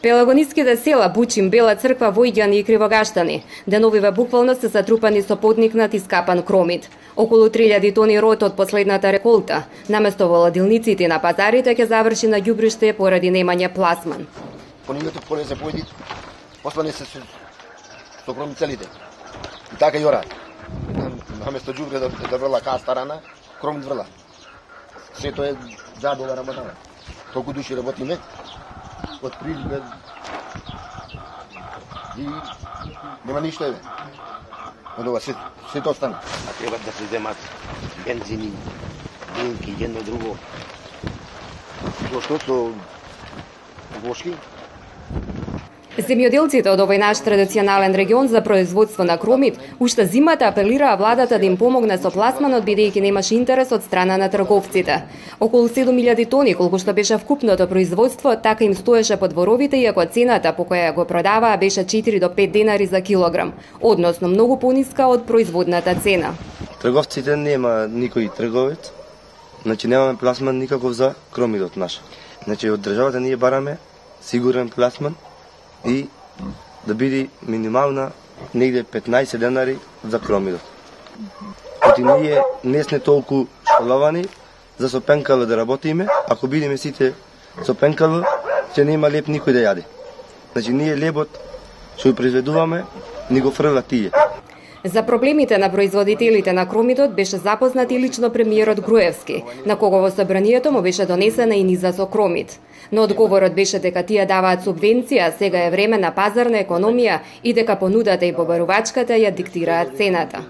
Пелагониските села Бучим, Бела црква, Војѓани и Кривогаштани деновиве буквално се затрупани со подникнат и скапан кромит. Околу 3000 тони рот од последната реколта, наместо во ладилниците и на пазарите, ќе заврши на ѓубриште поради немање пласман. Понивето поле се појди, послани се со кромит целите. И така и ора. Наместо ѓубре да врла каста рана, кромит врла. Сето е забава работа. Толку души работиме, од прилика и нема ништо еве. Од ова сето остана. А треба да се земат бензини, бенки, едно друго. Што со вошки? Земјоделците од овој наш традиционален регион за производство на кромит уште зимата апелираа владата да им помогне со пласманот, бидејќи немаше интерес од страна на трговците. Околу 7000 тони, колку што беше вкупното производство, така им стоеше по дворовите, иако цената по која го продаваа беше 4 до 5 денари за килограм, односно многу пониска од производната цена. Трговците нема никој трговец, значи немаме пласман никаков за кромитот наш. Значи од државата ние бараме сигурен пласман и да биде минимална негде 15 денари за кромитот. Оти ние не сме толку школовани за со пенкало да работиме, ако бидеме сите со пенкало, ќе нема леп никој да јаде. Значи ние лебот што го произведуваме, ни го фрла тие. За проблемите на производителите на кромитот беше запознат и лично премиерот Груевски, на кого во собранието му беше донесена и низа со кромит. Но одговорот беше дека тие даваат субвенција, сега е време на пазарна економија и дека понудата и побарувачката ја диктираат цената.